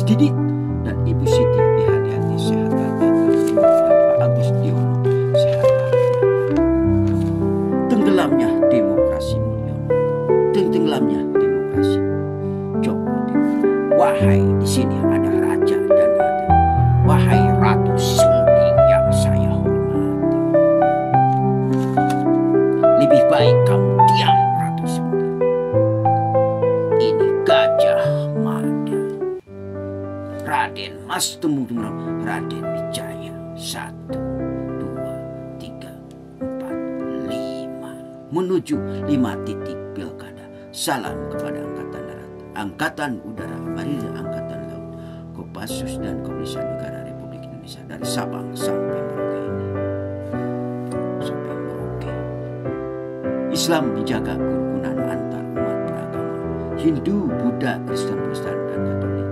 Mas Didit dan Ibu Siti dihati-hati sehat hati-hati, dan Pak Agus Diono sehat hati-hati. Tenggelamnya demokrasi Mulyono, tenggelamnya demokrasi Joko Tingkir. Wahai di sini ada raja dan ada, wahai Ratu Sengking yang saya hormati, lebih baik kamu diam, Ratu Sengking. Ini Gajah Mada, Raden Mas Temunggung, Raden Wijaya. 1, 2, 3, 4, 5 menuju 5 titik pilkada. Salam kepada Angkatan Darat, Angkatan Udara, Marinir, Angkatan Laut, Kopassus dan Kepolisian Negara Republik Indonesia dari Sabang sampai Merauke ini. Sampai Merauke. Islam menjaga kerukunan antar umat beragama, Hindu, Buddha, Kristen, Protestan, dan Katolik.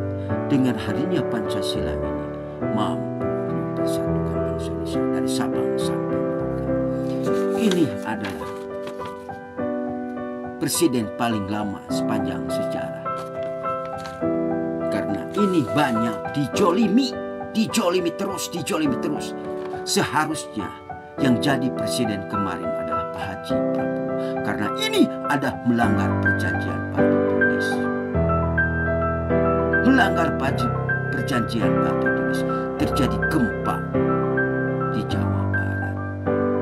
Dengan harinya Pancasila ini mampu mempersatukan bangsa Indonesia dari Sabang sampai Merauke. Ini adalah presiden paling lama sepanjang sejarah. Karena ini banyak dijolimi terus. Seharusnya yang jadi presiden kemarin adalah Pak Haji Prabowo. Karena ini ada melanggar perjanjian Batu Tulis. Melanggar perjanjian Batu Tulis. Terjadi gempa di Jawa Barat.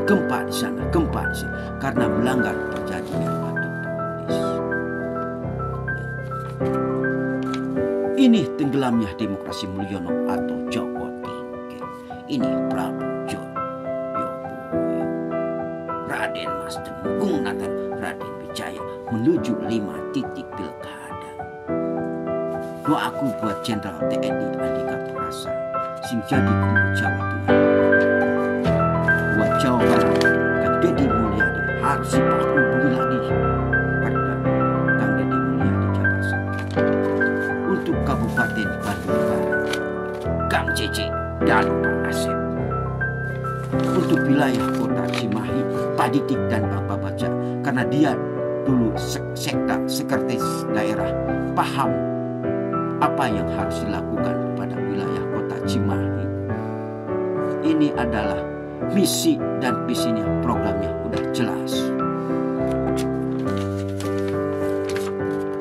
Gempa di sana, gempa di sini. Karena melanggar perjanjian Batu Tulis. Ini tenggelamnya demokrasi Mulyono atau Joko Tingkir. Ini Prabu Joyoboyo, Raden Mas Temunggung, Raden Wijaya menuju 5 titik pilkada. Doaku buat Jenderal TNI Andika Perkasa sing jadi gubernur Jawa Tengah. Buat Jawa Barat, Kang Deddy Mulyadi harus dihubungi lagi karena Kang Deddy Mulyadi Jabar sakit. Untuk Kabupaten Bandung Barat, Kang Cece dan Pak Asep. Untuk wilayah Kota Cimahi, Pak Didik dan Bapak Baca, karena dia dulu sekretaris daerah, paham apa yang harus dilakukan pada wilayah Kota Cimahi. Ini adalah misi dan visinya, programnya udah jelas.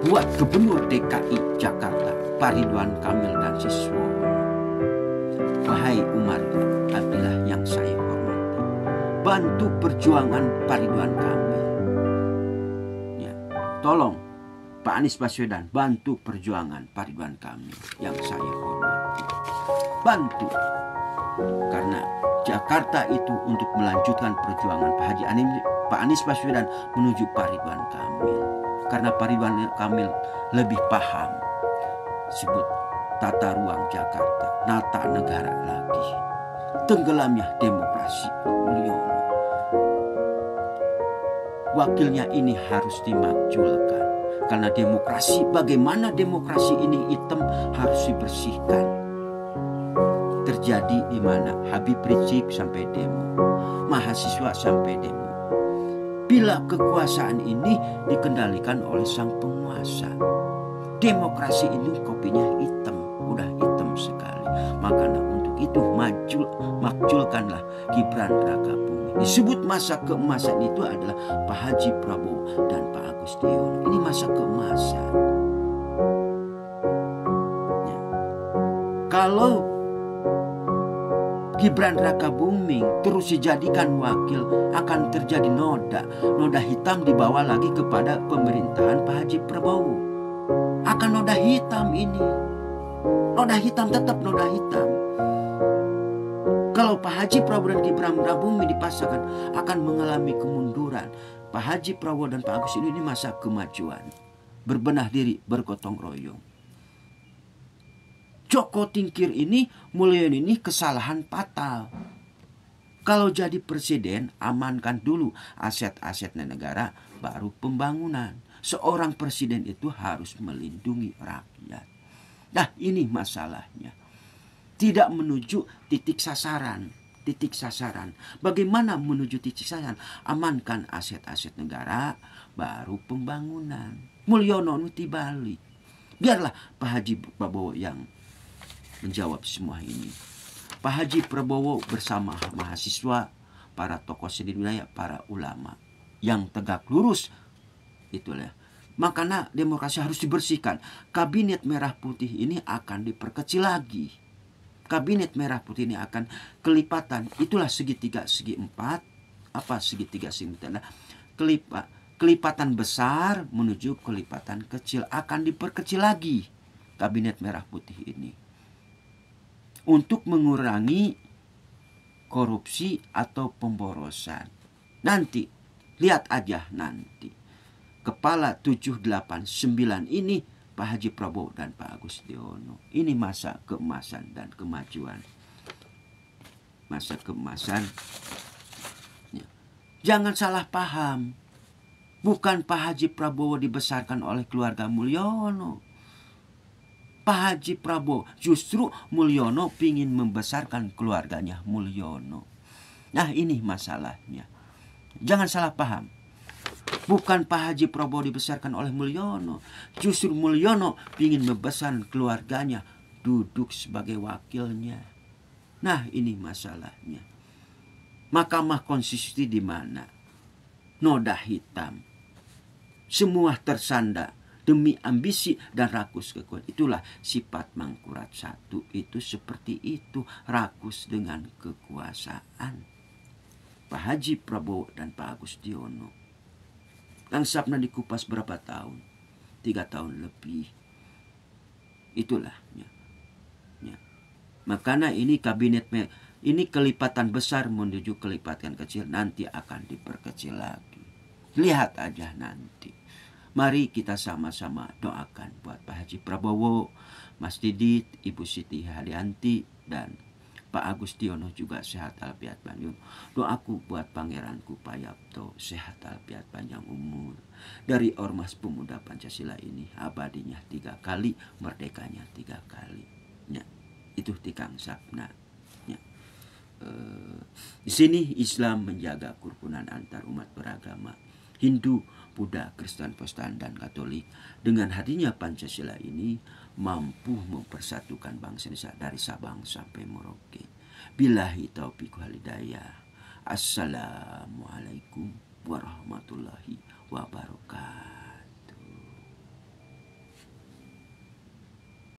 Buat Gubernur DKI Jakarta, Pak Ridwan Kamil dan Siswono. Wahai Umar Abdillah yang saya hormati, bantu perjuangan Pak Ridwan Kamil. Ya, tolong Pak Anies Baswedan bantu perjuangan Pak Ridwan Kamil yang saya hormati. Bantu. Karena Jakarta itu untuk melanjutkan perjuangan Pak Anies Baswedan menuju Pak Ridwan Kamil. Karena Pak Ridwan Kamil lebih paham sebut tata ruang Jakarta, nata negara lagi. Tenggelamnya demokrasi Mulyono. Wakilnya ini harus dimakjulkan. Karena demokrasi, bagaimana demokrasi ini hitam harus dibersihkan. Terjadi di mana Habib Rizik sampai demo, mahasiswa sampai demo. Bila kekuasaan ini dikendalikan oleh sang penguasa, demokrasi ini kopinya hitam, udah hitam sekali. Makanya untuk itu makjulkanlah Gibran Rakabuming. Disebut masa keemasan itu adalah Pak Haji Prabowo dan Pak Agus Diono. Ini masa keemasan. Ya. Kalau Gibran Rakabuming terus dijadikan wakil, akan terjadi noda hitam dibawa lagi kepada pemerintahan Pak Haji Prabowo. Akan noda hitam ini, noda hitam, tetap noda hitam. Kalau Pak Haji Prabowo dan Gibran Rakabuming dipasangkan, akan mengalami kemunduran. Pak Haji Prabowo dan Pak Agus ini masa kemajuan, berbenah diri, bergotong royong. Joko Tingkir ini, Mulyono ini kesalahan fatal. Kalau jadi presiden, amankan dulu aset-aset negara, baru pembangunan. Seorang presiden itu harus melindungi rakyat. Nah, ini masalahnya. Tidak menuju titik sasaran. Bagaimana menuju titik sasaran? Amankan aset-aset negara, baru pembangunan. Mulyono itu balik. Biarlah Pak Haji Prabowo yang menjawab semua ini. Pak Haji Prabowo bersama mahasiswa, para tokoh seni wilayah, para ulama yang tegak lurus, itulah. Makanya demokrasi harus dibersihkan. Kabinet merah putih ini akan diperkecil lagi. Kabinet merah putih ini akan kelipatan. Itulah segitiga, segi empat. Apa segitiga, segi empat? Nah, kelipatan besar menuju kelipatan kecil. Akan diperkecil lagi kabinet merah putih ini. Untuk mengurangi korupsi atau pemborosan. Nanti, lihat aja nanti. Kepala 789 ini Pak Haji Prabowo dan Pak Agustiono. Ini masa keemasan dan kemajuan. Masa keemasan. Ya. Jangan salah paham. Bukan Pak Haji Prabowo dibesarkan oleh keluarga Mulyono. Pak Haji Prabowo justru Mulyono ingin membesarkan keluarganya Mulyono. Nah, ini masalahnya. Jangan salah paham. Bukan Pak Haji Prabowo dibesarkan oleh Mulyono. Justru Mulyono ingin membesarkan keluarganya, duduk sebagai wakilnya. Nah, ini masalahnya. Mahkamah Konstitusi di mana? Noda hitam. Semua tersandar demi ambisi dan rakus kekuasaan. Itulah sifat Mangkurat I. Itu seperti itu, rakus dengan kekuasaan. Pak Haji Prabowo dan Pak Agustiono. Langsapna dikupas berapa tahun? 3 tahun lebih. Itulah. Ya. Makanya ini kabinet, ini kelipatan besar menuju kelipatan kecil. Nanti akan diperkecil lagi. Lihat aja nanti. Mari kita sama-sama doakan buat Pak Haji Prabowo, Mas Didit, Ibu Siti Haryanti, dan Pak Agustiono juga sehat alfiat panjang. Doaku buat pangeranku Payapto sehat alfiat panjang umur. Dari Ormas Pemuda Pancasila ini abadinya 3 kali, merdekanya 3 kali. Ya, itu tikang sapna. Ya. Di sini Islam menjaga kerukunan antar umat beragama. Hindu, Buddha, Kristen, Protestan, dan Katolik. Dengan hadirnya Pancasila ini mampu mempersatukan bangsa Indonesia dari Sabang sampai Merauke. Billahi taufiq wal hidayah. Assalamualaikum warahmatullahi wabarakatuh.